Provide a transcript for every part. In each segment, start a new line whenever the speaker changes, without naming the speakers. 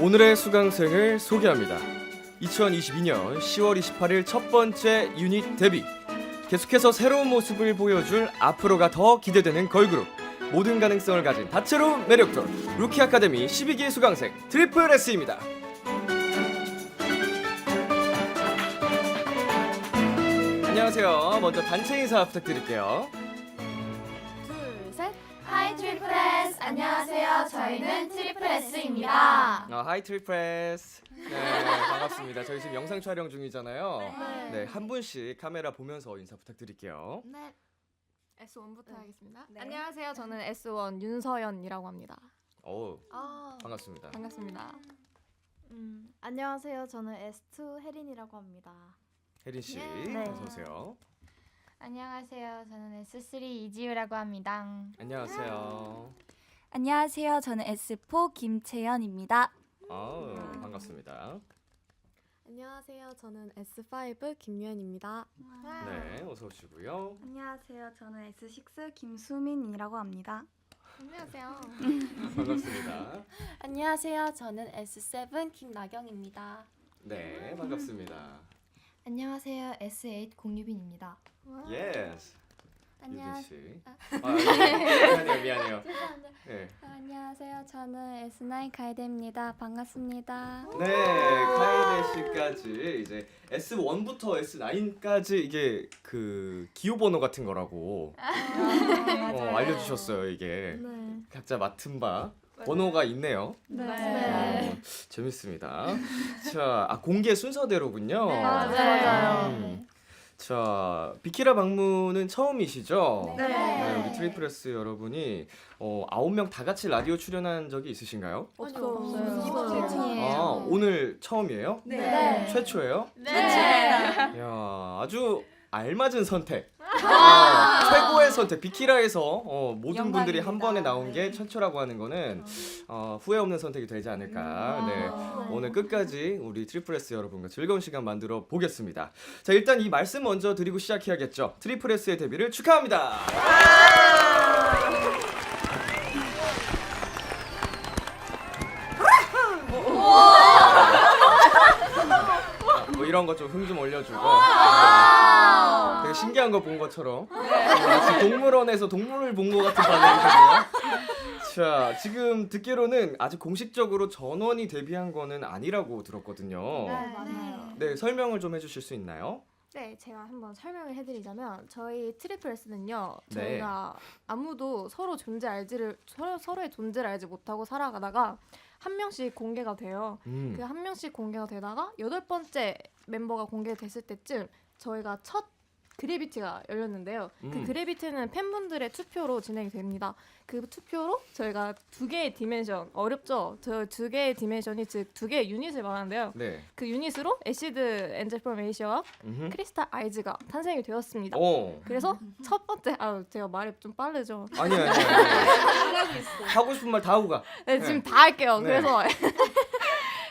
오늘의 수강생을 소개합니다. 2022년 10월 28일 첫 번째 유닛 데뷔. 계속해서 새로운 모습을 보여줄 앞으로가 더 기대되는 걸그룹. 모든 가능성을 가진 다채로운 매력돌 루키 아카데미 12기 수강생 트리플 S입니다. 안녕하세요. 먼저 단체 인사 부탁드릴게요.
둘, 셋.
하이 트리플 S 안녕하세요. 저희는 트리플 S입니다.
하이 트리플 S. 네, 반갑습니다. 저희 지금 영상 촬영 중이잖아요. 네, 한 분씩 카메라 보면서 인사 부탁드릴게요.
네. S1부터 하겠습니다.
네.
안녕하세요. 저는 S1 윤서연이라고 합니다.
오, 반갑습니다.
반갑습니다.
안녕하세요. 저는 S2 혜린이라고 합니다.
혜린 씨,
네.
어서 오세요.
안녕하세요. 저는 S3 이지우라고 합니다.
안녕하세요.
안녕하세요. 저는 S4 김채연입니다.
반갑습니다.
안녕하세요. 저는 S5 김유현입니다.
네, 어서 오시고요.
안녕하세요. 저는 S6 김수민이라고 합니다.
안녕하세요.
반갑습니다.
안녕하세요. 저는 S7 김나경입니다.
네, 반갑습니다.
안녕하세요. S8 공유빈입니다.
예스. 유빈
안녕하세요.
씨. 미안해요. 네.
안녕하세요. 저는 S9 가이드입니다. 반갑습니다.
네, 카이레 씨까지 이제 S1부터 S9까지 이게 그 기호 번호 같은 거라고 알려주셨어요. 이게
네.
각자 맡은 바 번호가 있네요.
네.
재밌습니다. 자, 공개 순서대로군요.
네,
맞아요.
자, 비키라 방문은 처음이시죠?
네.
우리 트리플 S 여러분이 9명 다 같이 라디오 출연한 적이 있으신가요?
없어요.
이번
아, 오늘 처음이에요?
네.
최초예요?
네.
이야, 아주 알맞은 선택. 최고의 선택. 비키라에서 모든 분들이 한 번에 나온 게 최초라고 하는 거는 후회 없는 선택이 되지 않을까. 네. 오늘 끝까지 우리 트리플 S 여러분과 즐거운 시간 만들어 보겠습니다. 자, 일단 이 말씀 먼저 드리고 시작해야겠죠. 트리플 S의 데뷔를 축하합니다. 뭐 이런 거 좀 흥 좀 올려주고 되게 신기한 거 본 것처럼 마치 동물원에서 동물을 본 것 같은 반응이신데요. 자, 지금 듣기로는 아직 공식적으로 전원이 데뷔한 거는 아니라고 들었거든요.
맞아요.
네, 설명을 좀 해주실 수 있나요?
네, 제가 한번 설명을 해드리자면 저희 트리플 S는요.
네.
저희가 아무도 서로의 존재를 알지 못하고 살아가다가 한 명씩 공개가 돼요. 그 한 명씩 공개가 되다가 8번째 멤버가 공개됐을 때쯤 저희가 첫 그래비티가 열렸는데요. 그 그래비티는 팬분들의 투표로 진행이 됩니다. 그 투표로 저희가 2개의 디멘션, 어렵죠? 저 2개의 디멘션이 즉 2개의 유닛을 말하는데요.
네.
그 유닛으로 애시드 엔젤 프롬 에이시아와 크리스탈 아이즈가 탄생이 되었습니다. 그래서 첫 번째, 제가 말이 좀 빠르죠?
아니요. 하고 싶은 말 다 하고 가.
네, 지금 다 할게요.
네.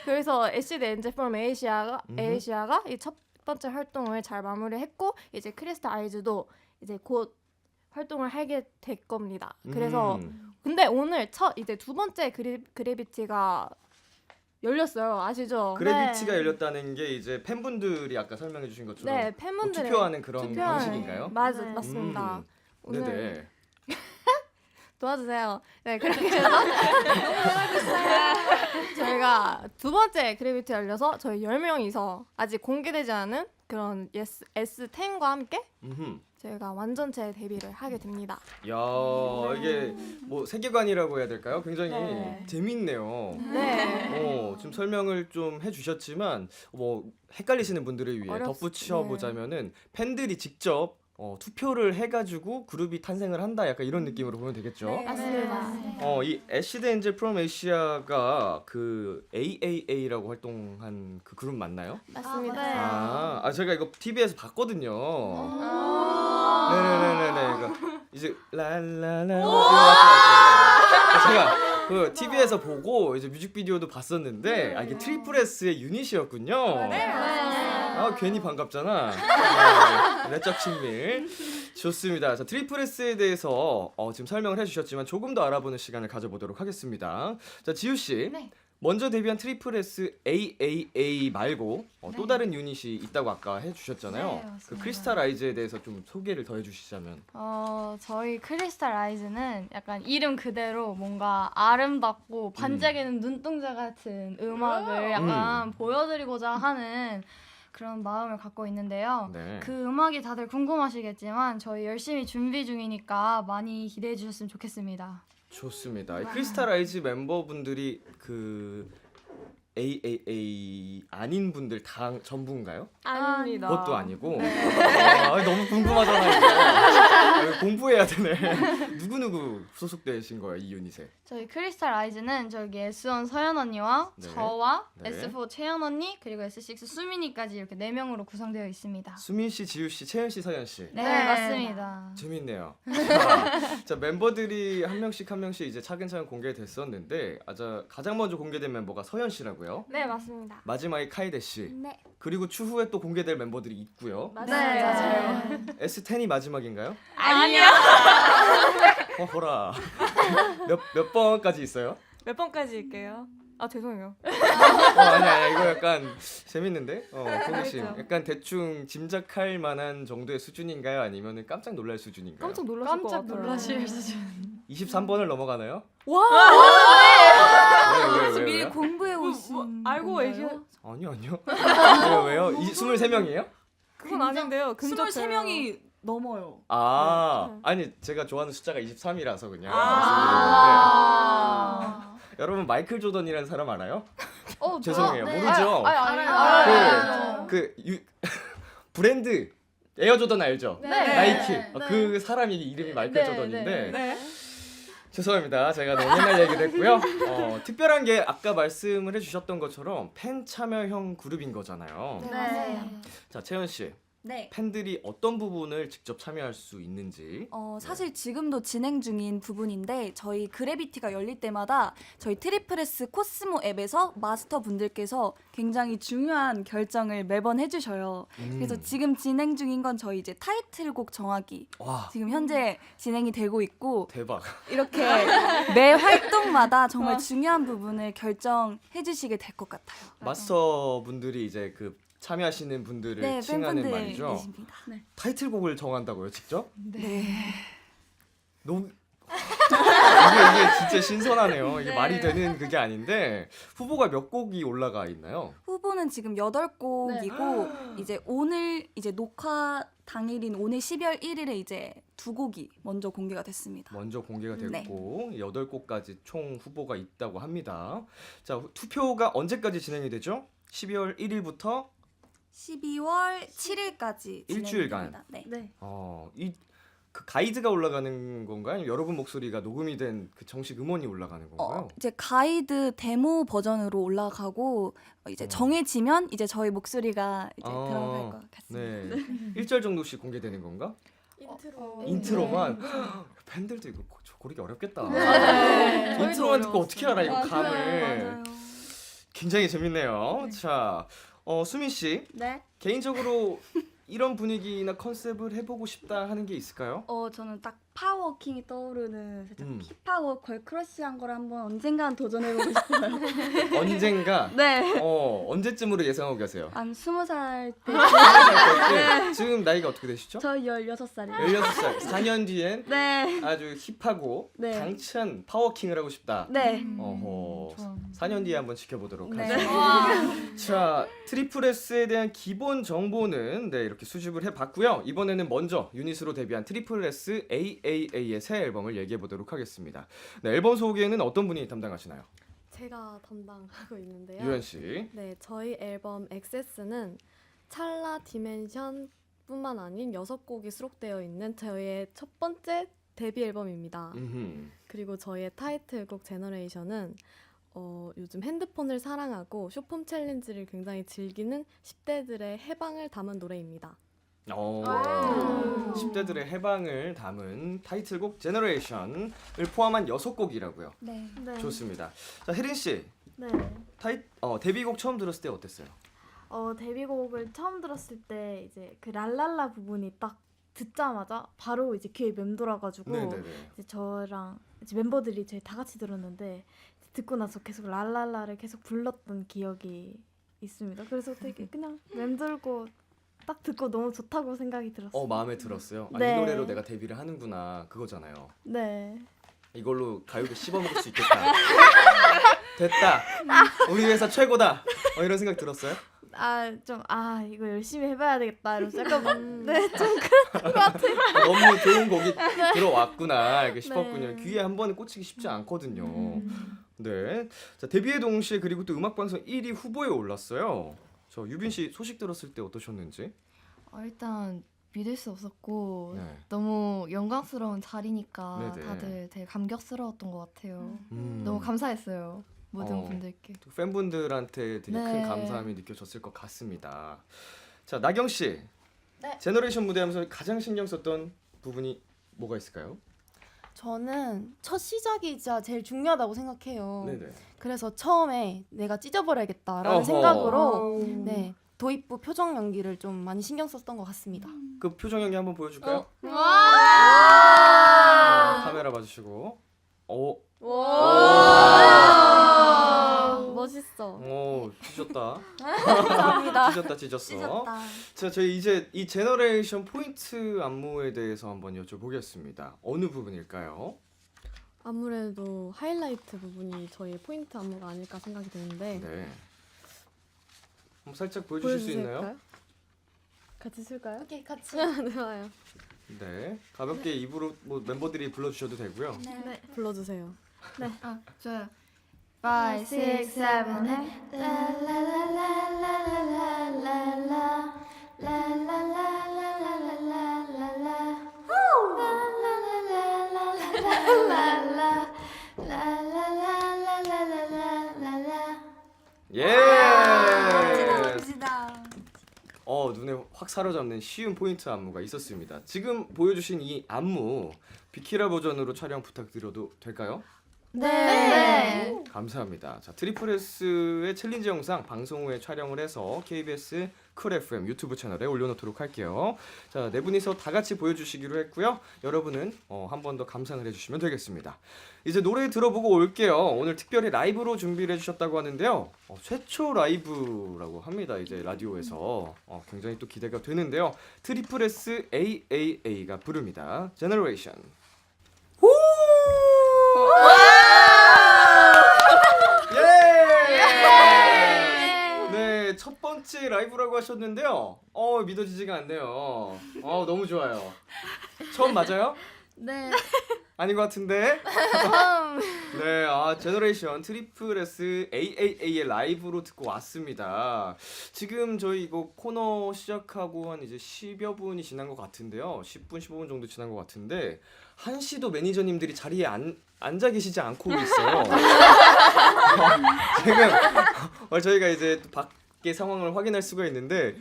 그래서 애시드 엔젤 프롬 에이시아가 이 첫 번째 활동을 잘 마무리했고 이제 크리스탈 아이즈도 이제 곧 활동을 하게 될 겁니다. 그래서 근데 오늘 이제 2번째 그래비티가 열렸어요. 아시죠?
그래비티가 열렸다는 게 이제 팬분들이 아까 설명해 주신 것처럼
네, 팬분들의
투표하는 그런 방식인가요?
맞습니다. 오늘
네네.
도와주세요. 네, 그렇게 해서 저희가 2번째 그래비티 열려서 저희 10명이서 아직 공개되지 않은 그런 S10과 함께 저희가 완전체 데뷔를 하게 됩니다.
야, 이게 뭐 세계관이라고 해야 될까요? 굉장히
네.
재밌네요.
네.
지금 설명을 좀 해주셨지만 뭐 헷갈리시는 분들을 위해 덧붙여
네.
보자면은 팬들이 직접 투표를 해가지고 그룹이 탄생을 한다. 약간 이런 느낌으로 보면 되겠죠.
맞습니다.
이 애시드 엔젤 프롬 에이시아가 그 AAA라고 활동한 그 그룹 맞나요?
맞습니다.
제가 이거 TV에서 봤거든요. 네네네네. 이제 랄랄라. 제가 그 TV에서 보고 이제 뮤직비디오도 봤었는데 이게 트리플 S의 유닛이었군요. 괜히 반갑잖아. 내적 친밀. 좋습니다. 자, 트리플 S에 대해서 지금 설명을 해주셨지만 조금 더 알아보는 시간을 가져보도록 하겠습니다. 자, 지우 씨.
네.
먼저 데뷔한 트리플 S AAA 말고 또
네.
다른 유닛이 있다고 아까 해주셨잖아요.
네,
그
맞습니다.
크리스탈 아이즈에 대해서 좀 소개를 더 해주시자면.
저희 크리스탈 아이즈는 약간 이름 그대로 뭔가 아름답고 반짝이는 눈동자 같은 음악을 약간 보여드리고자 하는 그런 마음을 갖고 있는데요.
네.
그 음악이 다들 궁금하시겠지만 저희 열심히 준비 중이니까 많이 기대해 주셨으면 좋겠습니다.
좋습니다. 이 크리스탈 아이즈 멤버분들이 그 AAA 아닌 분들 다 전부인가요?
아닙니다.
그것도 아니고. 아, 너무 궁금하잖아요. 이거. 공부해야 되네. 누구 소속되신 거예요, 이 유닛에?
저희 크리스탈 아이즈는 저기 S1 서연 언니와
네.
저와
네.
S4 채연 언니 그리고 S6 수민이까지 이렇게 4명으로 구성되어 있습니다.
수민 씨, 지우 씨, 채연 씨, 서연 씨.
네,
네.
맞습니다.
재밌네요. 자, 멤버들이 한 명씩 이제 차근차근 공개됐었는데 가장 먼저 공개된 멤버가 서연 씨라고요.
네, 맞습니다.
마지막에 카이데 씨.
네.
그리고 추후에 또 공개될 멤버들이 있고요.
네, 맞아요.
S10이 마지막인가요?
아니요.
허라. 몇 번까지 있어요?
몇 번까지일게요? 아, 죄송해요.
아니야, 이거 약간 재밌는데? 공기 씨,
알겠죠.
약간 대충 짐작할 만한 정도의 수준인가요? 아니면 깜짝 놀랄 수준인가요?
깜짝 놀라실 것
깜짝
같아요.
놀라실 수준.
23번을 넘어가나요?
와!
왜요?
미리 공부해 오신
알고
건가요?
얘기해.
아니요. 왜요? 23명이에요?
그건 아닌데요. 근접
23명이 넘어요.
아니 제가 좋아하는 숫자가 23이라서 그냥
아.
말씀드리는데 여러분 마이클 조던이라는 사람 알아요?
어,
죄송해요.
네.
모르죠?
알아요.
브랜드 에어 조던 알죠?
네.
나이키.
네.
그 사람이 이름이 마이클
네,
조던인데
네.
죄송합니다. 제가 너무 옛날 얘기를 했고요. 특별한 게 아까 말씀을 해주셨던 것처럼 팬 참여형 그룹인 거잖아요.
네.
자, 채연 씨.
네.
팬들이 어떤 부분을 직접 참여할 수 있는지.
사실 지금도 진행 중인 부분인데 저희 그래비티가 열릴 때마다 저희 트리플S 코스모 앱에서 마스터 분들께서 굉장히 중요한 결정을 매번 해주셔요. 그래서 지금 진행 중인 건 저희 이제 타이틀곡 정하기
와,
지금 현재 진행이 되고 있고
대박.
이렇게 매 활동마다 정말 중요한 부분을 결정해 주시게 될 것 같아요.
마스터 분들이 이제 그 참여하시는 분들을
네,
칭하는 말이죠.
팬분들이십니다. 네.
타이틀곡을 정한다고요, 직접?
네.
너무 이게 진짜 신선하네요. 이게 말이 되는 그게 아닌데 후보가 몇 곡이 올라가 있나요?
후보는 지금 8곡이고 이제 오늘 이제 녹화 당일인 오늘 12월 1일에 이제 2곡이 먼저 공개가 됐습니다.
먼저 공개가
네.
됐고 8곡까지 총 후보가 있다고 합니다. 자, 투표가 언제까지 진행이 되죠? 12월 1일부터
12월 7일까지
일주일간.
네.
네.
그 가이드가 올라가는 건가요? 아니면 여러분 목소리가 녹음이 된 그 정식 음원이 올라가는 건가요?
이제 가이드 데모 버전으로 올라가고 이제 정해지면 이제 저희 목소리가 이제 들어갈 것 같습니다.
네. 1절 정도씩 공개되는 건가?
인트로.
인트로만 팬들도 이거 고르기 어렵겠다.
네.
인트로만 듣고 어떻게 알아 이거 감을.
맞아요.
굉장히 재밌네요. 자, 수민 씨
네.
개인적으로 이런 분위기나 컨셉을 해보고 싶다 하는 게 있을까요?
저는 딱 파워킹이 떠오르는 살짝
힙하고
걸크러쉬한 걸 한번 언젠간 도전해보고 싶어요.
언젠가.
네.
언제쯤으로 예상하고 계세요?
한 20살 때.
네. 지금 나이가 어떻게 되시죠?
저 16살이요.
16살. 4년 뒤엔
네.
아주 힙하고
네.
당찬 파워킹을 하고 싶다.
네.
어허. 4년 뒤에 한번 지켜보도록
네.
하죠. 자, 트리플 S에 대한 기본 정보는 이렇게 수집을 해봤고요. 이번에는 먼저 유닛으로 데뷔한 트리플 S AAA의 새 앨범을 얘기해보도록 하겠습니다. 네, 앨범 소개는 어떤 분이 담당하시나요?
제가 담당하고 있는데요.
유현 씨.
네, 저희 앨범 액세스는 찰나 디멘션뿐만 아닌 6곡이 수록되어 있는 저희의 첫 번째 데뷔 앨범입니다. 그리고 저희의 타이틀곡 제너레이션은 요즘 핸드폰을 사랑하고 쇼폼 챌린지를 굉장히 즐기는 10대들의 해방을 담은 노래입니다.
10대들의 해방을 담은 타이틀곡 제너레이션을 포함한 6곡이라고요.
네.
좋습니다. 자, 혜린 씨.
네.
데뷔곡 처음 들었을 때 어땠어요?
데뷔곡을 처음 들었을 때 이제 그 랄랄라 부분이 딱 듣자마자 바로 이제 귀에 맴돌아가지고
네네네.
이제 저랑 이제 멤버들이 저희 다 같이 들었는데 듣고 나서 계속 랄랄라를 계속 불렀던 기억이 있습니다. 그래서 되게 그냥 맴돌고 딱 듣고 너무 좋다고 생각이 들었어요.
마음에 들었어요. 이
네.
노래로 내가 데뷔를 하는구나 그거잖아요.
네.
이걸로 가요계 씹어먹을 수 있겠다. 됐다. 우리 회사 최고다. 이런 생각 들었어요?
이거 열심히 해봐야 되겠다 이러면서 약간 좀
너무 좋은 곡이 들어왔구나 이렇게 싶었군요.
네.
귀에 한 번에 꽂히기 쉽지 않거든요. 네. 자, 데뷔의 동시에 그리고 또 음악방송 1위 후보에 올랐어요. 저 유빈 씨 소식 들었을 때 어떠셨는지?
일단 믿을 수 없었고
네.
너무 영광스러운 자리니까
네네.
다들 되게 감격스러웠던 것 같아요.
음.
너무 감사했어요. 모든 분들께.
또 팬분들한테 되게 큰
네.
감사함이 느껴졌을 것 같습니다. 자, 나경 씨.
네.
제너레이션 무대하면서 가장 신경 썼던 부분이 뭐가 있을까요?
저는 첫 시작이자 제일 중요하다고 생각해요.
네네.
그래서 처음에 내가 찢어버려야겠다라는
어허.
생각으로 네 도입부 표정 연기를 좀 많이 신경 썼던 것 같습니다.
그 표정 연기 한번 보여줄까요? 카메라 봐주시고.
멋있어.
찢었다.
감사합니다.
찢었어. 자, 저희 이제 이 제너레이션 포인트 안무에 대해서 한번 여쭤보겠습니다. 어느 부분일까요?
아무래도 하이라이트 부분이 저희 포인트 안무가 아닐까 생각이 드는데
네. 한번 살짝 보여주실 수 있나요?
보여주실까요? 같이 쓸까요?
오케이 같이.
좋아요.
네. 가볍게 입으로 뭐 멤버들이 불러주셔도 되고요.
네.
불러주세요.
좋아요.
5, 6, 7, 8
예.
멋지다.
눈에 확 사로잡는 쉬운 포인트 안무가 있었습니다. 지금 보여주신 이 안무 비키라 버전으로 촬영 부탁드려도 될까요?
네.
감사합니다. 자, 트리플 S의 챌린지 영상 방송 후에 촬영을 해서 KBS 쿨 FM 유튜브 채널에 올려놓도록 할게요. 자, 네 분이서 다 같이 보여주시기로 했고요. 여러분은 한 번 더 감상을 해주시면 되겠습니다. 이제 노래 들어보고 올게요. 오늘 특별히 라이브로 준비를 해주셨다고 하는데요. 최초 라이브라고 합니다. 이제 라디오에서 굉장히 또 기대가 되는데요. 트리플 S AAA가 부릅니다. 제너레이션. 네, 첫 번째 라이브라고 하셨는데요. 믿어지지가 않네요. 너무 좋아요. 처음 맞아요?
네.
아닌 것 같은데. 네, 제너레이션 트리플 S AAA의 라이브로 듣고 왔습니다. 지금 저희 이거 코너 시작하고 한 이제 10여 분이 지난 것 같은데요. 10분, 15분 정도 지난 것 같은데 한시도 매니저님들이 자리에 앉아 계시지 않고 있어요. 지금 저희가 이제 또 밖의 상황을 확인할 수가 있는데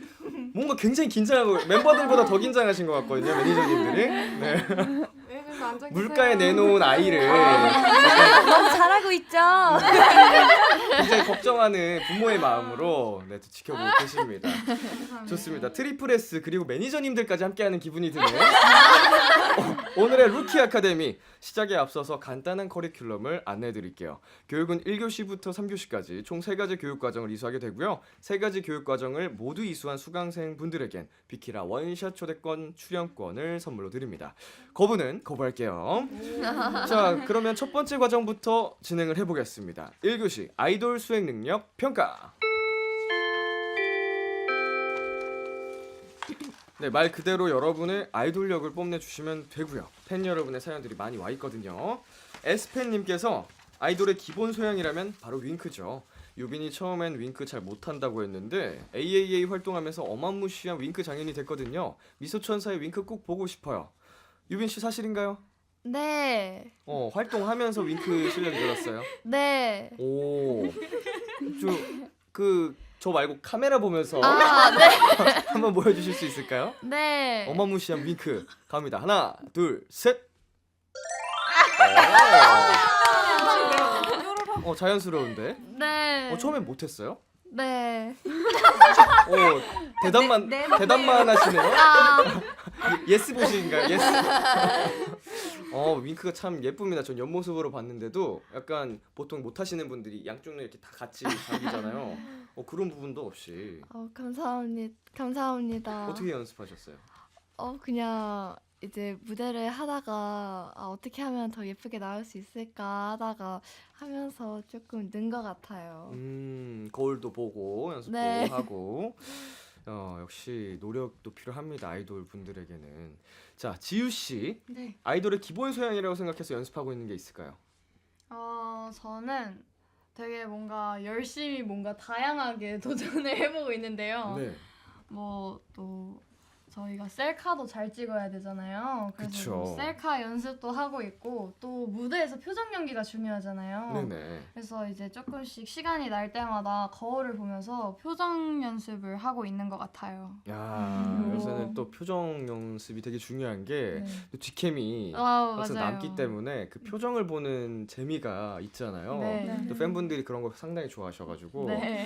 뭔가 굉장히 긴장하고 멤버들보다 더 긴장하신 것 같거든요, 매니저님들이. 네. 물가에 내놓은 아이를
너무 잘하고 있죠.
굉장히 걱정하는 부모의 마음으로 또 지켜보고 계십니다. 좋습니다. 트리플 S 그리고 매니저님들까지 함께하는 기분이 드네요. 오늘의 루키 아카데미 시작에 앞서서 간단한 커리큘럼을 안내해드릴게요. 교육은 1교시부터 3교시까지 총 3가지 교육과정을 이수하게 되고요. 3가지 교육과정을 모두 이수한 수강생분들에겐 비키라 원샷 초대권 출연권을 선물로 드립니다. 거부는 거부할게요. 자, 그러면 첫 번째 과정부터 진행을 해보겠습니다. 1교시 아이돌 수행 능력 평가. 네, 말 그대로 여러분의 아이돌력을 뽐내주시면 되고요. 팬 여러분의 사연들이 많이 와 있거든요. S팬님께서 아이돌의 기본 소양이라면 바로 윙크죠. 유빈이 처음엔 윙크 잘 못한다고 했는데 AAA 활동하면서 어마무시한 윙크 장인이 됐거든요. 미소천사의 윙크 꼭 보고 싶어요. 유빈 씨 사실인가요?
네.
활동하면서 윙크 실력이 늘었어요.
네.
오, 저 말고 카메라 보면서
네.
한번 보여주실 수 있을까요?
네.
어마무시한 윙크 갑니다. 하나, 둘, 셋. 자연스러운데.
네.
처음엔 못했어요?
네.
대답만 하시네요. 예스 보시인가요? 예스. 윙크가 참 예쁩니다. 전 옆모습으로 봤는데도 약간 보통 못 하시는 분들이 양쪽 눈 이렇게 다 같이 잡이잖아요. 그런 부분도 없이
감사합니다.
어떻게 연습하셨어요?
그냥 이제 무대를 하다가 어떻게 하면 더 예쁘게 나올 수 있을까 하다가 하면서 조금 는 것 같아요.
거울도 보고 연습도
네.
하고 역시 노력도 필요합니다. 아이돌 분들에게는. 자, 지우 씨.
네.
아이돌의 기본 소양이라고 생각해서 연습하고 있는 게 있을까요?
저는 되게 뭔가 열심히 뭔가 다양하게 도전을 해보고 있는데요.
네.
뭐 또 저희가 셀카도 잘 찍어야 되잖아요. 그래서
그쵸.
뭐 셀카 연습도 하고 있고 또 무대에서 표정 연기가 중요하잖아요.
네네.
그래서 이제 조금씩 시간이 날 때마다 거울을 보면서 표정 연습을 하고 있는 것 같아요.
야, 요새는 또 표정 연습이 되게 중요한 게
네.
또 뒷캠이 항상
맞아요.
남기 때문에 그 표정을 보는 재미가 있잖아요.
네.
또 팬분들이 그런 거 상당히 좋아하셔가지고
네.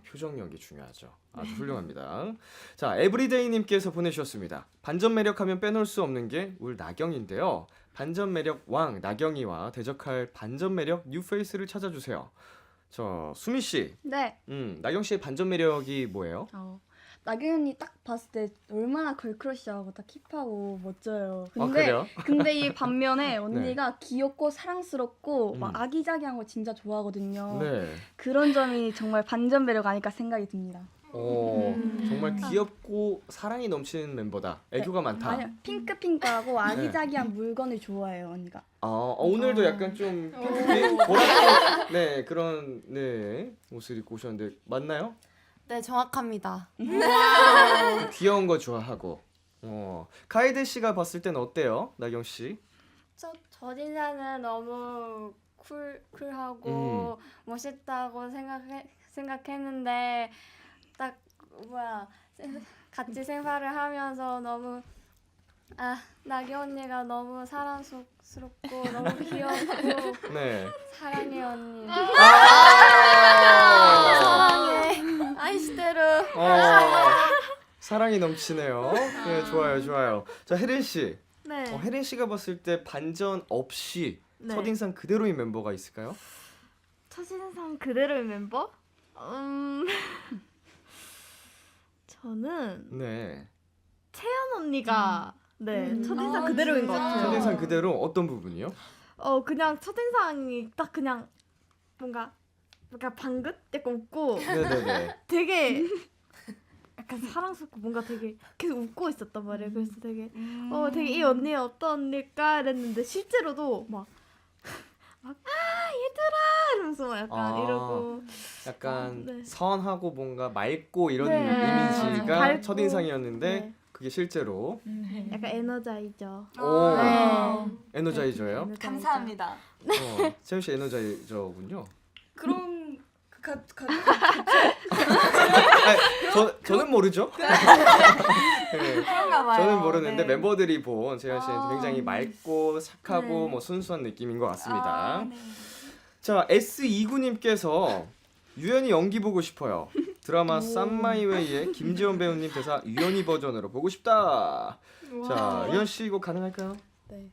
표정 연기 중요하죠. 아주 훌륭합니다. 자, 에브리데이님께서 보내주셨습니다. 반전 매력하면 빼놓을 수 없는 게 울 나경인데요. 반전 매력 왕 나경이와 대적할 반전 매력 뉴페이스를 찾아주세요. 저 수미 씨,
네.
나경 씨의 반전 매력이 뭐예요?
나경 언니 딱 봤을 때 얼마나 걸크러쉬하고 딱 힙하고 멋져요.
그래요?
근데 이 반면에 언니가 귀엽고 사랑스럽고
음.
막 아기자기한 거 진짜 좋아하거든요.
네.
그런 점이 정말 반전 매력 아닐까 생각이 듭니다.
정말 귀엽고 사랑이 넘치는 멤버다. 애교가 많다.
아니요, 핑크핑크하고 아기자기한 물건을 좋아해요 언니가.
오늘도 약간 좀 보라색 그런 옷을 입고 오셨는데 맞나요?
네, 정확합니다.
귀여운 거 좋아하고. 카이드 씨가 봤을 때는 어때요, 나경 씨?
첫인상은 너무 쿨하고 멋있다고 생각했는데 딱 같이 생활을 하면서 너무 나경 언니가 너무 사랑스럽고 너무 귀엽고
네.
사랑해 언니.
사랑해.
아이시테르.
사랑이 넘치네요. 네, 좋아요. 자, 혜린 씨.
네.
혜린 씨가 봤을 때 반전 없이
네.
첫인상 그대로인 멤버가 있을까요?
첫인상 그대로의 멤버? 저는
네.
채연 언니가 첫인상 그대로인 것 같아요.
첫인상 그대로 어떤 부분이요?
그냥 첫인상이 딱 그냥 뭔가 약간 방긋? 약간 웃고
네네네.
되게 약간 사랑스럽고 뭔가 되게 계속 웃고 있었단 말이에요. 그래서 되게 되게 이 언니 어떤 언니일까 이랬는데 실제로도 막 얘들아 이러면서 막 약간 이러고
약간 선하고 뭔가 맑고 이런
네.
이미지가
밝고.
첫인상이었는데
네.
그게 실제로
약간 에너자이저.
에너자이저예요?
감사합니다.
채연 씨 에너자이저군요.
그럼
저는 모르죠. 네,
그런가 봐요.
저는 모르는데
네.
멤버들이 본 채연 씨는 굉장히 맑고 착하고 뭐 순수한 느낌인 것 같습니다. 자, S29님께서 유연이 연기 보고 싶어요. 드라마 쌈마이웨이의 김지원 배우님 대사 유연이 버전으로 보고 싶다. 자, 유연 씨 이거 가능할까요?
네.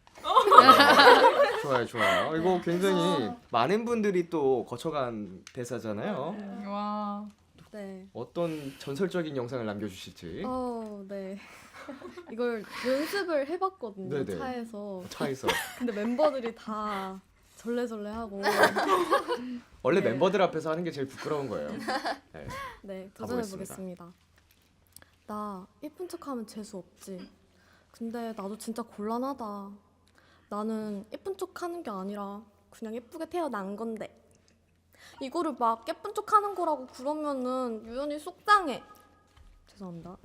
좋아요. 이거 굉장히 많은 분들이 또 거쳐간 대사잖아요.
와.
네.
어떤 전설적인 영상을 남겨주실지.
네. 이걸 연습을 해봤거든요.
네네. 차에서.
근데 멤버들이 다 절레절레하고.
원래 멤버들 앞에서 하는 게 제일 부끄러운 거예요. 네.
네,
가보겠습니다.
도전해보겠습니다. 나 예쁜 척하면 재수 없지. 근데 나도 진짜 곤란하다. 나는 예쁜 척하는 게 아니라 그냥 예쁘게 태어난 건데. 이거를 막 예쁜 척하는 거라고 그러면은 유연이 속상해. 죄송합니다.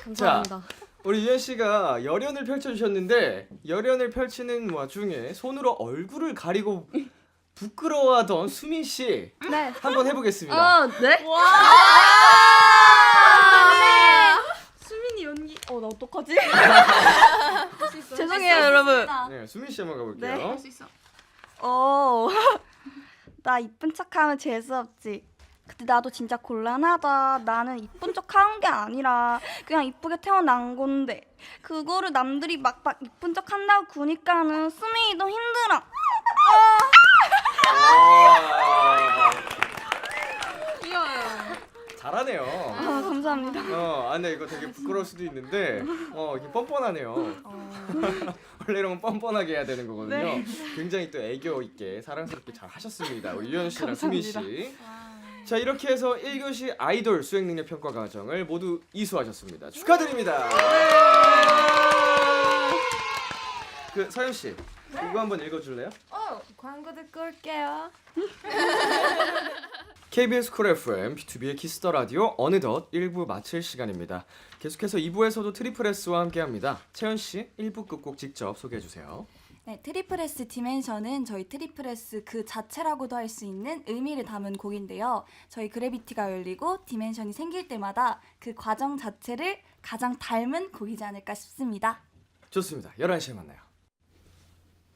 감사합니다.
우리 유연 씨가 열연을 펼쳐주셨는데 열연을 펼치는 와중에 손으로 얼굴을 가리고 부끄러워하던 수민 씨 한번 해보겠습니다.
네?
수민이 연기.
나 어떡하지? 죄송해요 여러분.
네, 수민 씨 한번 가볼게요.
나 이쁜 척하면 재수 없지.
근데 나도 진짜 곤란하다. 나는 이쁜 척 하는 게 아니라 그냥 이쁘게 태어난 건데 그거를 남들이 막 이쁜 척 한다고 구니까는 수민이도 힘들어.
잘하네요.
아, 감사합니다.
근데 이거 되게 부끄러울 수도 있는데, 이게 뻔뻔하네요. 원래 이런 건 뻔뻔하게 해야 되는 거거든요.
네.
굉장히 또 애교 있게 사랑스럽게 잘 하셨습니다. 우리 유연 씨랑 수민 씨. 자, 이렇게 해서 1교시 아이돌 수행 능력 평가 과정을 모두 이수하셨습니다. 축하드립니다. 그 서현 씨, 이거 한번 읽어줄래요?
광고 듣고 올게요.
KBS 쿨 FM, B2B의 키스더 라디오 어느덧 1부 마칠 시간입니다. 계속해서 2부에서도 트리플 S와 함께합니다. 채연 씨, 1부 끝곡 직접 소개해 주세요.
네, 트리플 S 디멘션은 저희 트리플 S 그 자체라고도 할 수 있는 의미를 담은 곡인데요. 저희 그래비티가 열리고 디멘션이 생길 때마다 그 과정 자체를 가장 닮은 곡이지 않을까 싶습니다.
좋습니다. 11시에 만나요.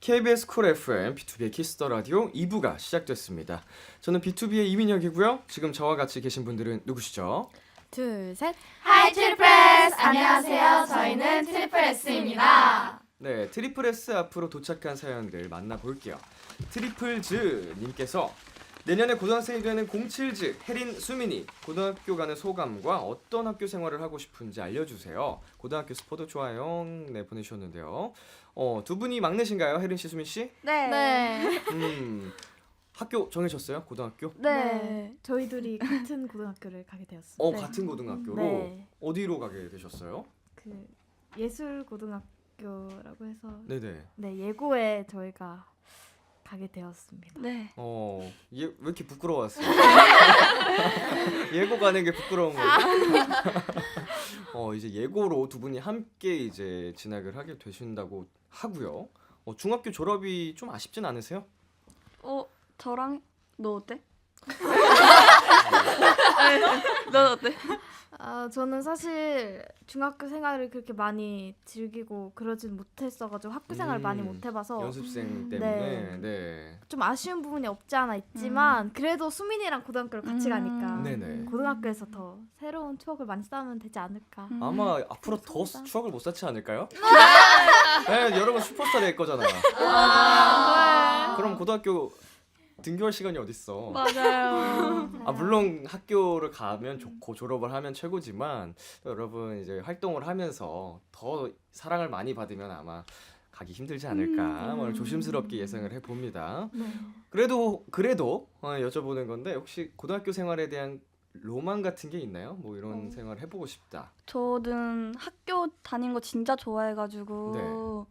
KBS 쿨 FM, B2B의 키스더 라디오 2부가 시작됐습니다. 저는 B2B의 이민혁이고요. 지금 저와 같이 계신 분들은 누구시죠?
둘, 셋.
하이 트리플 S! 안녕하세요. 저희는 트리플 S입니다.
네, 트리플 S 앞으로 도착한 사연들 만나볼게요. 트리플즈 님께서 내년에 고등학생이 되는 07즈 혜린 수민이 고등학교 가는 소감과 어떤 학교 생활을 하고 싶은지 알려주세요. 고등학교 스포도 좋아요. 네, 보내주셨는데요. 두 분이 막내신가요, 혜린 씨, 수민 씨?
네.
학교 정해졌어요? 고등학교?
네.
저희 둘이 같은 고등학교를 가게 되었습니다.
같은 고등학교로
네.
어디로 가게 되셨어요?
그 예술 고등학교라고 해서
네네.
네, 예고에 저희가 가게 되었습니다.
네.
왜 이렇게 부끄러웠어요? 예고 가는 게 부끄러운 거예요? 이제 예고로 두 분이 함께 이제 진학을 하게 되신다고 하고요. 중학교 졸업이 좀 아쉽진 않으세요?
저랑 너 어때? 넌 어때?
저는 사실 중학교 생활을 그렇게 많이 즐기고 그러진 못했어가지고 학교 생활을 많이 못 해봐서
연습생 때문에. 네.
좀 아쉬운 부분이 없지 않아 있지만 그래도 수민이랑 고등학교를 같이 가니까
네네.
고등학교에서 더 새로운 추억을 많이 쌓으면 되지 않을까.
아마 앞으로 더 추억을 못 쌓지 않을까요? 네, 여러분 슈퍼스타 될 거잖아요. 그럼 고등학교 등교할 시간이 어딨어.
맞아요.
물론 학교를 가면 좋고 졸업을 하면 최고지만 여러분 이제 활동을 하면서 더 사랑을 많이 받으면 아마 가기 힘들지 않을까 조심스럽게 예상을 해봅니다. 그래도 여쭤보는 건데 혹시 고등학교 생활에 대한 로망 같은 게 있나요? 뭐 이런 생활 해보고 싶다.
저는 학교 다닌 거 진짜 좋아해가지고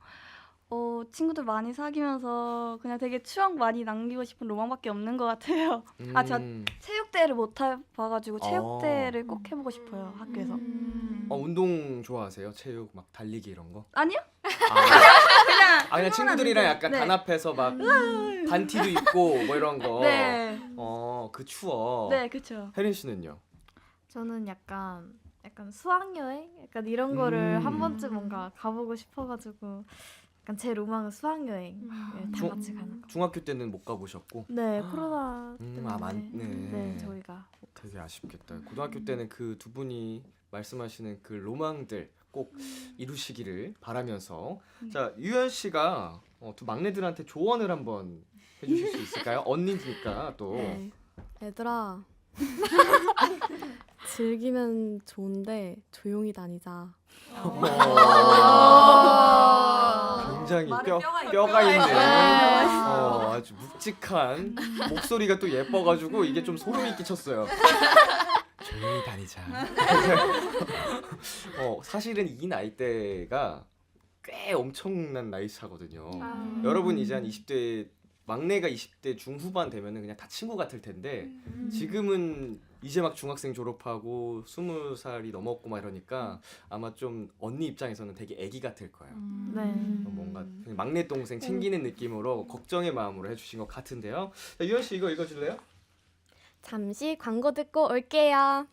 친구들 많이 사귀면서 그냥 되게 추억 많이 남기고 싶은 로망밖에 없는 것 같아요. 제가 체육대회를 못 해봐가지고 체육대회를 꼭 해보고 싶어요, 학교에서.
운동 좋아하세요? 체육 막 달리기 이런 거?
아니요?
그냥 친구들이랑 약간
네.
단합해서 막 반티도 입고 뭐 이런 거.
네.
그 추억.
네, 그렇죠.
혜린 씨는요?
저는 약간 수학여행? 약간 이런 거를 한 번쯤 뭔가 가보고 싶어가지고 약간 제 로망은 수학여행 다 같이 가는 거.
중학교 때는 못 가보셨고.
네, 코로나 때문에.
맞네.
네, 저희가
되게 아쉽겠다. 고등학교 때는 그 두 분이 말씀하시는 그 로망들 꼭 이루시기를 바라면서 자, 유연 씨가 두 막내들한테 조언을 한번 해주실 수 있을까요? 언니니까 또.
네. 얘들아. 즐기면 좋은데 조용히 다니자.
굉장히
말에 뼈가
뼈가 있는
있네.
아주 묵직한 목소리가 또 예뻐가지고 이게 좀 소름이 끼쳤어요. 조용히 다니자. 사실은 이 나이대가 꽤 엄청난 나이 차거든요. 여러분 이제 한 20대 막내가 20대 중후반 되면은 그냥 다 친구 같을 텐데 지금은 이제 막 중학생 졸업하고 20살이 넘었고 막 이러니까 아마 좀 언니 입장에서는 되게 애기 같을 거예요.
네.
뭔가 그냥 막내 동생 챙기는 느낌으로 걱정의 마음으로 해주신 것 같은데요. 자, 유연 씨 이거 읽어줄래요?
잠시 광고 듣고 올게요.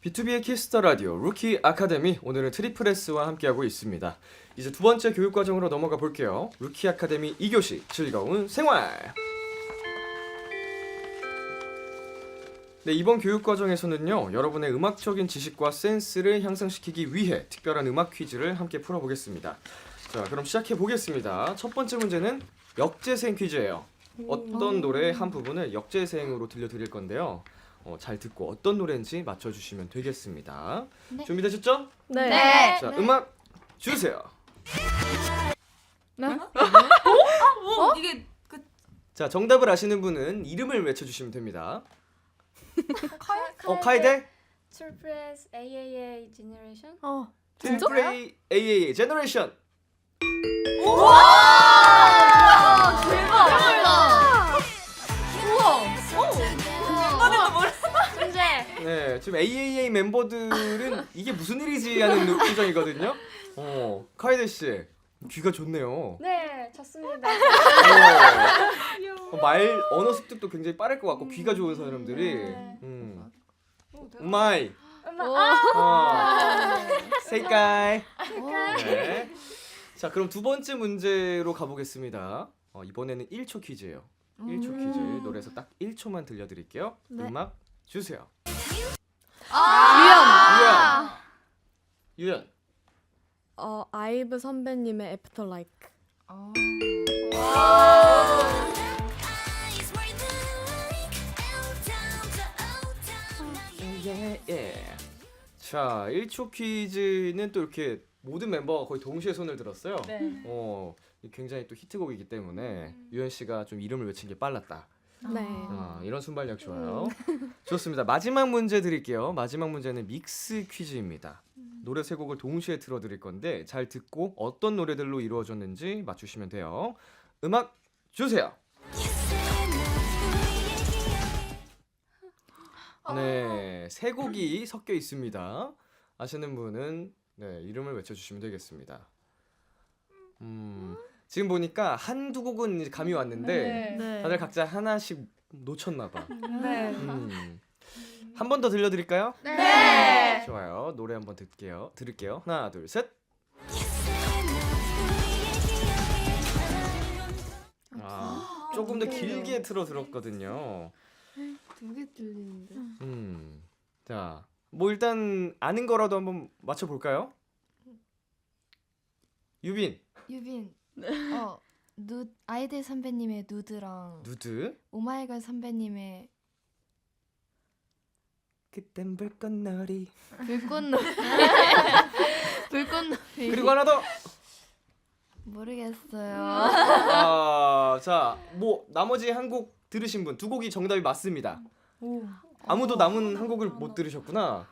B2B의 키스더 라디오 루키 아카데미 오늘은 트리플 S와 함께하고 있습니다. 이제 두 번째 교육 과정으로 넘어가 볼게요. 루키 아카데미 2교시 즐거운 생활. 네, 이번 교육 과정에서는요, 여러분의 음악적인 지식과 센스를 향상시키기 위해 특별한 음악 퀴즈를 함께 풀어보겠습니다. 자, 그럼 시작해 보겠습니다. 첫 번째 문제는 역재생 퀴즈예요. 어떤 노래의 한 부분을 역재생으로 들려드릴 건데요. 잘 듣고 어떤 노래인지 맞춰주시면 되겠습니다.
네.
준비되셨죠?
네.
자, 음악 주세요.
이게
자, 정답을 아시는 분은 이름을 외쳐주시면 됩니다. 카이데?
트리플스 AAA 제너레이션?
트리플 AAA 제너레이션. 네, 지금 AAA 멤버들은 이게 무슨 일이지 하는 표정이거든요. 카이데 씨 귀가 좋네요.
네, 좋습니다.
말 언어 습득도 굉장히 빠를 것 같고 귀가 좋은 사람들이. 우마이. 세이카이. 네. 자, 그럼 두 번째 문제로 가보겠습니다. 이번에는 1초 퀴즈예요. 1초 퀴즈. 노래에서 딱 1초만 들려드릴게요. 음악 주세요. 유연.
아이브 선배님의 애프터 라이크.
예. 자, 1초 퀴즈는 또 이렇게 모든 멤버가 거의 동시에 손을 들었어요.
네.
굉장히 또 히트곡이기 때문에 유연 씨가 좀 이름을 외친 게 빨랐다.
네.
이런 순발력 좋아요. 좋습니다. 마지막 문제 드릴게요. 마지막 문제는 믹스 퀴즈입니다. 노래 세 곡을 동시에 틀어드릴 건데 잘 듣고 어떤 노래들로 이루어졌는지 맞추시면 돼요. 음악 주세요. 네, 세 곡이 섞여 있습니다. 아시는 분은 네, 이름을 외쳐주시면 되겠습니다. 지금 보니까 한두 곡은 이제 감이 왔는데
네.
다들 각자 하나씩 놓쳤나 봐.
네.
한 번 더 들려드릴까요?
네.
좋아요. 노래 한번 들을게요. 하나, 둘, 셋. 조금 더 길게 들었거든요.
두 개 들리는데.
자, 뭐 일단 아는 거라도 한번 맞춰볼까요? 유빈.
아이들 선배님의 누드랑
누드.
오마이걸 선배님의
그땐 불꽃놀이.
불꽃놀이.
그리고 하나 더.
모르겠어요.
자, 뭐 나머지 한 곡 들으신 분 두 곡이 정답이 맞습니다. 아무도 남은 한 곡을 못 들으셨구나.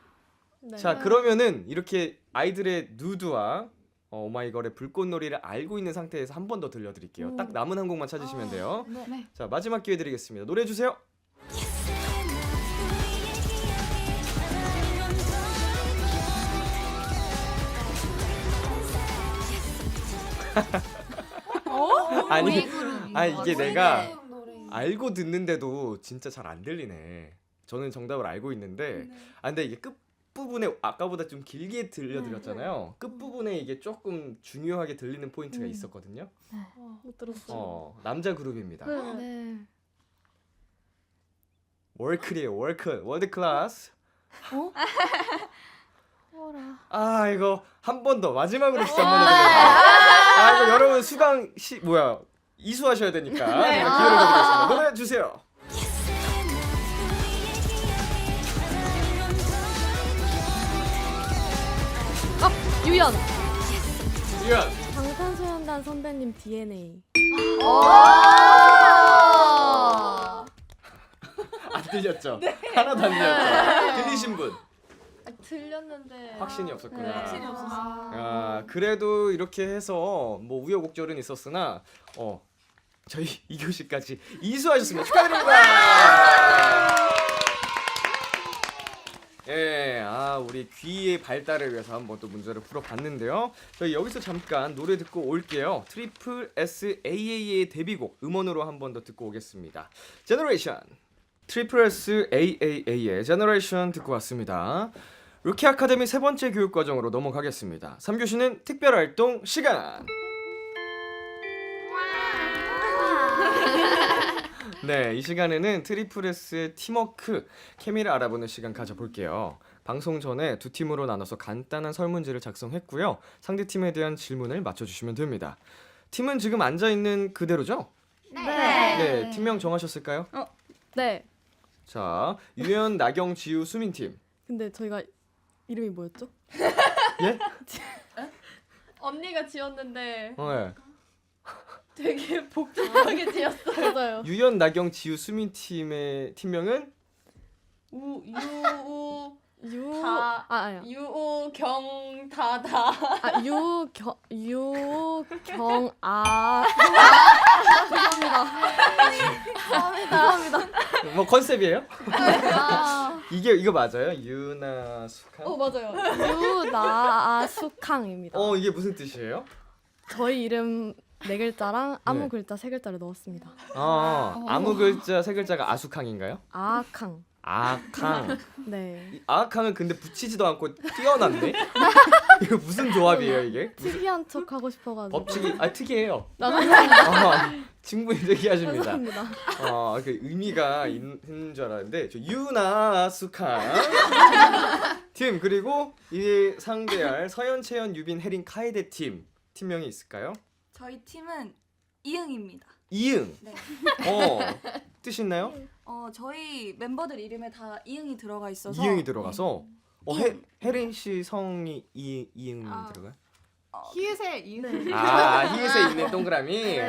네.
자, 그러면은 이렇게 아이들의 누드와 오마이걸의 불꽃놀이를 알고 있는 상태에서 한 번 더 들려드릴게요. 딱 남은 한 곡만 찾으시면 돼요.
네.
자, 마지막 기회 드리겠습니다. 노래 주세요. 아니 이게 내가 알고 듣는데도 진짜 잘 안 들리네. 저는 정답을 알고 있는데 근데 이게 끝부분에 아까보다 좀 길게 들려드렸잖아요. 끝부분에 이게 조금 중요하게 들리는 포인트가 있었거든요.
못 들었어요.
남자 그룹입니다.
네.
월클이에요. 월드 클래스.
뭐라.
이거 한 번 더 마지막으로 진짜 한 번 더 드릴게요. 이거 여러분 수강 이수하셔야 되니까 제가 기회를 드리겠습니다. 노래 주세요.
유연.
방탄소년단 선배님 DNA.
안 들렸죠? 하나도 안 들렸죠? 들리신 분?
들렸는데
확신이 없었구나.
네. 확신이
없었어요. 그래도 이렇게 해서 뭐 우여곡절은 있었으나 저희 2교시까지 이수하셨습니다. 축하드립니다. 예, 우리 귀의 발달을 위해서 한번 또 문제를 풀어봤는데요. 저희 여기서 잠깐 노래 듣고 올게요. 트리플 S AAA의 데뷔곡 음원으로 한 번 더 듣고 오겠습니다. 제너레이션. 트리플 S AAA의 제너레이션 듣고 왔습니다. 루키 아카데미 세 번째 교육 과정으로 넘어가겠습니다. 3교시는 특별 활동 시간. 네, 이 시간에는 트리플S의 팀워크, 케미를 알아보는 시간 가져볼게요. 방송 전에 두 팀으로 나눠서 간단한 설문지를 작성했고요. 상대 팀에 대한 질문을 맞춰주시면 됩니다. 팀은 지금 앉아있는 그대로죠? 네, 팀명 정하셨을까요?
네.
자, 유연, 나경, 지우, 수민 팀.
근데 저희가 이름이 뭐였죠?
예?
언니가 지었는데
네.
되게 복잡하게 지었어요.
맞아요.
유연, 나경, 지우, 수민 팀의 팀명은
아니야.
유경다다.
죄송합니다.
뭐 컨셉이에요? 이거 맞아요? 유나 수캉?
맞아요. 유나수캉입니다.
이게 무슨 뜻이에요?
저희 이름 4글자랑 아무
네.
글자 3글자를 넣었습니다.
아무 글자 세 글자가 아수캉인가요?
아캉.
아캉.
네.
이 아캉은 근데 붙이지도 않고 띄어놨네. 이거 무슨 조합이에요 이게?
특이한 척 하고 싶어가지고.
법칙이 특이해요.
감사합니다.
충분히 특이하십니다.
감사합니다.
그 의미가 있는 줄 알았는데 저 유나 수캉 팀 그리고 이 상대할 서현, 채연, 유빈, 혜린, 카에데 팀명이 있을까요?
저희 팀은 이응입니다.
이응.
네.
뜻 있나요?
저희 멤버들 이름에 다 이응이 들어가 있어서
이응이 들어가서
이응.
혜린 씨 성이 이응 들어가요?
히읗에 이응.
히읗에 있는 동그라미.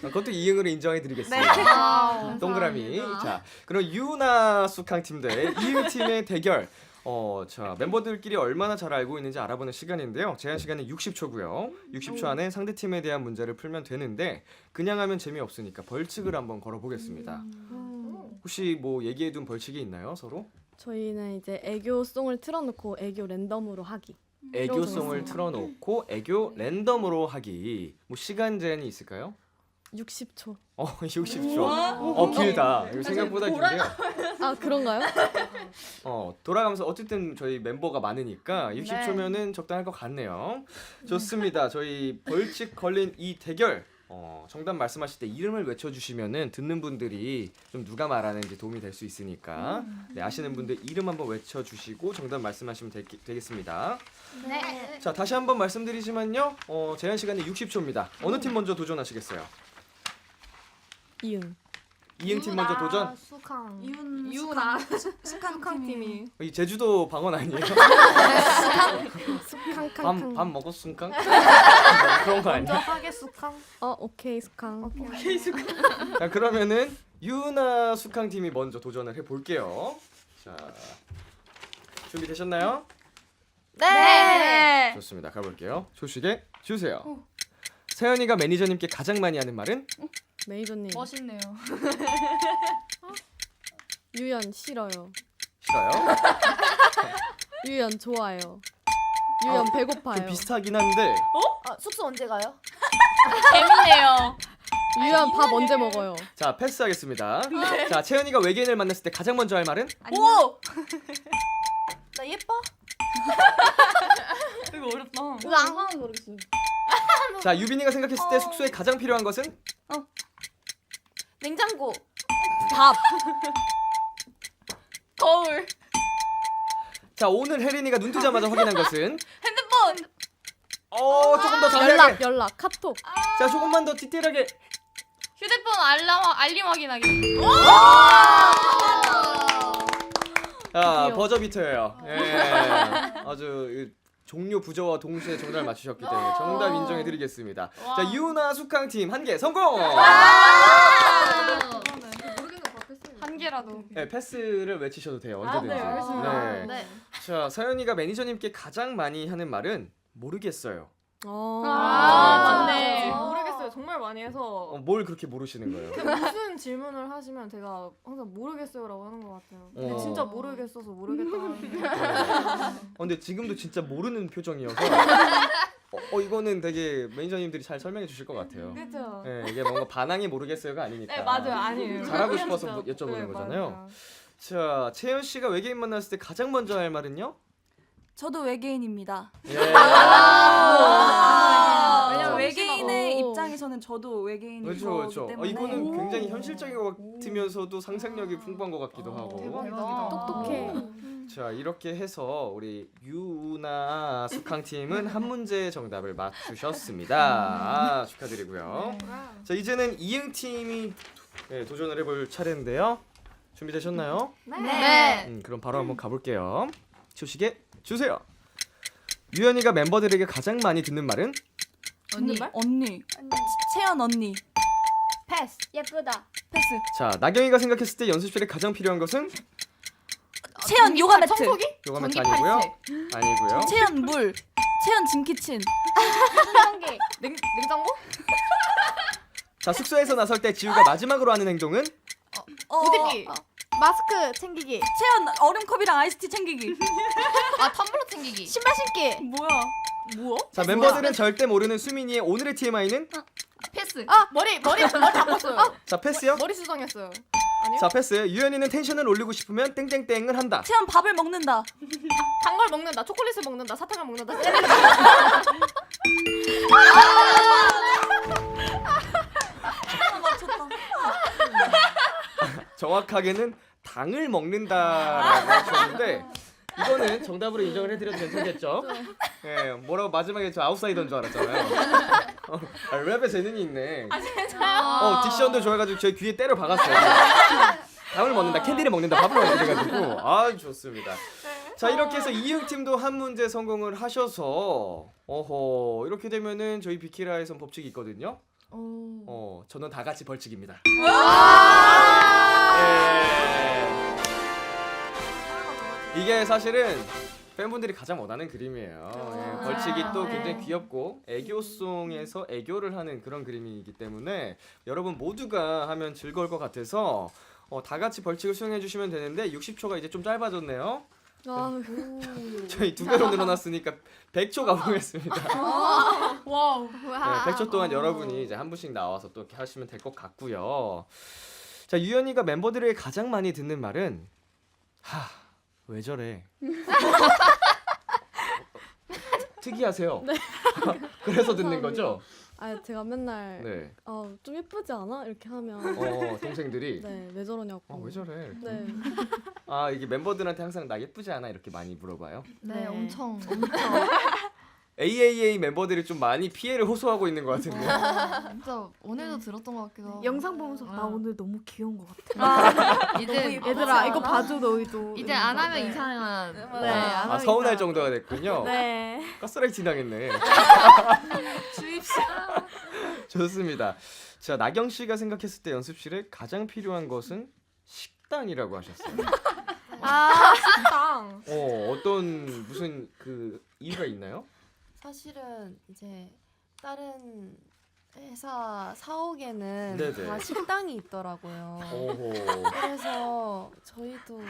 그것도 이응으로 인정해드리겠습니다. 동그라미. 자, 그럼 유나 수캉 팀 대 이응 팀의 대결. 자, 멤버들끼리 얼마나 잘 알고 있는지 알아보는 시간인데요. 제한 시간은 60초고요. 60초 안에 상대 팀에 대한 문제를 풀면 되는데 그냥 하면 재미없으니까 벌칙을 한번 걸어보겠습니다. 혹시 뭐 얘기해둔 벌칙이 있나요, 서로?
저희는 이제 애교송을 틀어놓고 애교 랜덤으로 하기.
애교송을 틀어놓고 애교 랜덤으로 하기. 뭐 시간 제한이 있을까요?
60초.
60초. 길다. 이거 생각보다 긴데요.
아, 그런가요?
돌아가면서 어쨌든 저희 멤버가 많으니까 60초면은 적당할 것 같네요. 좋습니다. 저희 벌칙 걸린 이 대결. 정답 말씀하실 때 이름을 외쳐주시면은 듣는 분들이 좀 누가 말하는지 도움이 될 수 있으니까 네, 아시는 분들 이름 한번 외쳐주시고 정답 말씀하시면 되겠습니다.
네.
자, 다시 한번 말씀드리지만요. 제한 시간이 60초입니다. 어느 팀 먼저 도전하시겠어요?
이응.
이응 팀 먼저 도전.
수캉.
유나 수캉 팀이
이 제주도 방언 아니에요?
수캉캉캉.
밥 먹었순캉? 그런 거
먼저
아니야?
하게 수캉.
오케이, 수캉.
자, 그러면은 유나 수캉 팀이 먼저 도전을 해볼게요. 자, 준비되셨나요?
네.
좋습니다. 가볼게요. 소식에 주세요. 세연이가 매니저님께 가장 많이 하는 말은?
매니저님.
멋있네요.
유연 싫어요.
싫어요?
유연 좋아요. 유연 배고파요.
좀 비슷하긴 한데
숙소 언제 가요?
재밌네요.
유연 밥 언제 먹어요?
자, 패스하겠습니다. 자, 채연이가 외계인을 만났을 때 가장 먼저 할 말은?
오!
나 예뻐?
이거 어렵다.
하나도 모르겠어요.
자, 유빈이가 생각했을 때 숙소에 가장 필요한 것은?
냉장고.
밥.
거울.
자, 오늘 혜린이가 눈 뜨자마자 확인한 것은?
핸드폰.
조금 더 자세하게.
연락, 카톡.
자, 조금만 더 디테일하게.
휴대폰 알림 확인하기.
자, 버저 비터예요. 예. 아주 종료 부저와 동시에 정답을 맞추셨기 때문에 정답 인정해드리겠습니다. 자, 유나 수캉 팀 한 개 성공.
한 개라도.
네, 패스를 외치셔도 돼요. 언제든지.
네, 알겠습니다.
네. 자, 서연이가 매니저님께 가장 많이 하는 말은 모르겠어요.
맞네.
모르겠어요. 정말 많이 해서
뭘 그렇게 모르시는 거예요?
무슨 질문을 하시면 제가 항상 모르겠어요라고 하는 것 같아요. 근데 진짜 모르겠어서 모르겠다고 하는데.
근데 지금도 진짜 모르는 표정이어서 이거는 되게 매니저님들이 잘 설명해 주실 것 같아요.
그렇죠.
네, 이게 뭔가 반항이 모르겠어요가 아니니까.
네, 맞아요. 아니에요.
잘하고 싶어서
진짜.
여쭤보는
네,
거잖아요.
맞아요.
자, 채연 씨가 외계인 만났을 때 가장 먼저 할 말은요?
저도 외계인입니다.
예.
왜냐면 외계인의
오.
입장 입장에서는 저도 외계인인
그렇죠,
거기
그렇죠.
때문에
이거는 굉장히 현실적인 것 같으면서도 상상력이 풍부한 것 같기도 하고.
대박이다.
똑똑해.
자, 이렇게 해서 우리 유나 숙항 팀은 한 문제 정답을 맞추셨습니다. 아, 축하드리고요. 자, 이제는 이응 팀이 도전을 해볼 차례인데요. 준비되셨나요?
네.
그럼 바로 한번 가볼게요. 초식에 주세요. 유연이가 멤버들에게 가장 많이 듣는 말은?
언니. 채연 언니.
패스. 예쁘다.
패스.
자, 나경이가 생각했을 때 연습실에 가장 필요한 것은?
채연 요가 매트.
요가 매트 아니고요. 아니고요.
채연 물. 채연 짐키친.
청소기.
냉장고?
자, 숙소에서 나설 때 지우가 마지막으로 하는 행동은?
우대기. 마스크 챙기기.
채연 얼음컵이랑 아이스티 챙기기.
아 텀블러 챙기기.
신발 신기.
뭐야?
자, 멤버들은 절대 모르는 수민이의 오늘의 TMI는?
패스.
머리 바꿨어요.
자, 패스요?
머리 수정했어요.
자, 패스. 유연이는 텐션을 올리고 싶으면 땡땡땡을 한다.
채연 밥을 먹는다.
단 걸 먹는다. 초콜릿을 먹는다. 사탕을 먹는다.
정확하게는 당을 먹는다라고 하셨는데 이거는 정답으로 인정을 해드려도 괜찮겠죠? 예, 뭐라고 마지막에 저 아웃사이더인 줄 알았잖아요. 랩에 재능이 있네. 딕션도 좋아가지고 제 귀에 때려 박았어요. 당을 먹는다, 캔디를 먹는다, 밥을 먹는다 해가지고 좋습니다. 자, 이렇게 해서 이응 팀도 한 문제 성공을 하셔서 이렇게 되면은 저희 비키라에선 법칙이 있거든요. 저는 다 같이 벌칙입니다. 이게 사실은 팬분들이 가장 원하는 그림이에요. 벌칙이 또 굉장히 귀엽고 애교송에서 애교를 하는 그런 그림이기 때문에 여러분 모두가 하면 즐거울 것 같아서 다 같이 벌칙을 수행해 주시면 되는데 60초가 이제 좀 짧아졌네요. 저희 2배로 늘어났으니까 100초 가보겠습니다.
와우.
네, 100초 동안 여러분이 이제 한 분씩 나와서 또 이렇게 하시면 될 것 같고요. 자, 유연이가 멤버들에게 가장 많이 듣는 말은 왜 저래? 특이하세요.
네.
그래서 듣는 거죠?
제가 맨날
네.
좀 예쁘지 않아? 이렇게 하면
동생들이
네, 왜 저러냐고.
왜 저래? 이렇게.
네.
이게 멤버들한테 항상 나 예쁘지 않아? 이렇게 많이 물어봐요.
네, 엄청.
AAA 멤버들이 좀 많이 피해를 호소하고 있는 것 같은데.
진짜 오늘도 들었던 것 같기도 하고.
영상 보면서 나 오늘 너무 귀여운 것 같아.
이제
얘들아 이거 봐줘 너희도.
이제 안 하면 이상한.
네. 안 하면
서운할
이상.
정도가 됐군요.
네.
가스라이팅 당했네.
주입식.
좋습니다. 자, 나경 씨가 생각했을 때 연습실에 가장 필요한 것은 식당이라고 하셨어요.
식당.
어떤 무슨 그 이유가 있나요?
사실은 이제 다른 회사 사옥에는
네네.
다 식당이 있더라고요.
오호.
그래서 저희도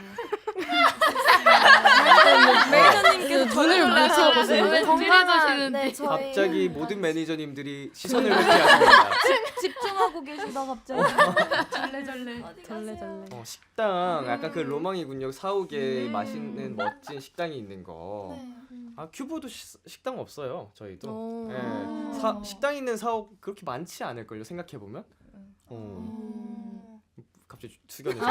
매니저님께서
눈을 맞춰보세요.
왜 준비해주시는데.
네, 저희
갑자기 모든 매니저님들이 시선을 회피하십니다.
집중하고 계시다 갑자기.
절레절레.
식당 약간 그 로망이군요. 사옥에 맛있는 멋진 식당이 있는 거. 큐브도 식당 없어요. 저희도. 식당 있는 사옥 그렇게 많지 않을걸요. 생각해 보면. 갑자기 숙연해져.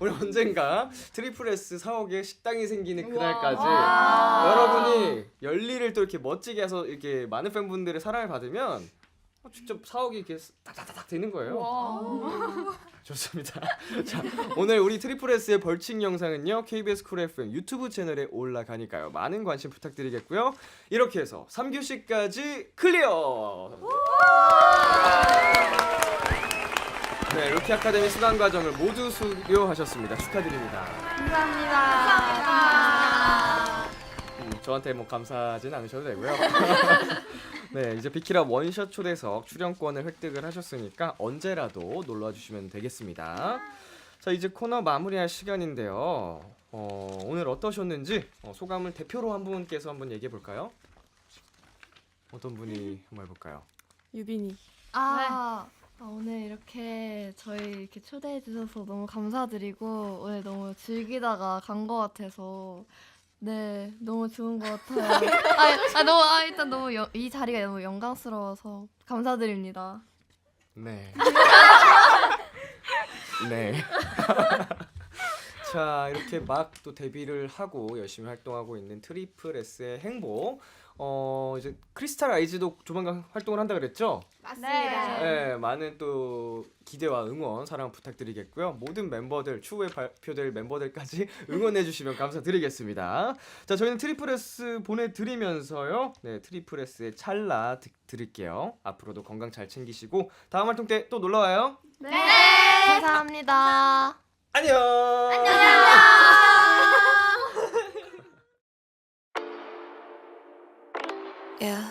우리 언젠가 트리플 S 사옥에 식당이 생기는 그날까지 여러분이 열일을 또 이렇게 멋지게 해서 이렇게 많은 팬분들의 사랑을 받으면 직접 사옥이 이렇게 딱딱딱 되는 거예요. 좋습니다. 자, 오늘 우리 트리플 S의 벌칙 영상은요 KBS 쿨 FM 유튜브 채널에 올라가니까요 많은 관심 부탁드리겠고요. 이렇게 해서 3교시까지 클리어. 네, 루키 아카데미 수강 과정을 모두 수료하셨습니다. 축하드립니다.
감사합니다.
저한테 뭐 감사하진 않으셔도 되고요. 네, 이제 비키라 원샷 초대석 출연권을 획득을 하셨으니까 언제라도 놀러와 주시면 되겠습니다. 자, 이제 코너 마무리할 시간인데요. 오늘 어떠셨는지 소감을 대표로 한 분께서 한번 얘기해 볼까요? 어떤 분이 한번 해볼까요?
유빈이.
오늘 이렇게 저희 이렇게 초대해 주셔서 너무 감사드리고 오늘 너무 즐기다가 간 것 같아서
네, 너무 좋은 것 같아요. 일단 너무 이 자리가 너무 영광스러워서 감사드립니다.
네. 네. 자, 이렇게 막 또 데뷔를 하고 열심히 활동하고 있는 트리플 S의 행보. 이제 크리스탈 아이즈도 조만간 활동을 한다 그랬죠?
맞습니다.
네, 많은 또 기대와 응원, 사랑 부탁드리겠고요. 모든 멤버들, 추후에 발표될 멤버들까지 응원해 주시면 감사드리겠습니다. 자, 저희는 트리플 S 보내드리면서요. 네, 트리플 S의 찰나 들을게요. 앞으로도 건강 잘 챙기시고 다음 활동 때 또 놀러와요.
네.
감사합니다.
안녕.
Yeah.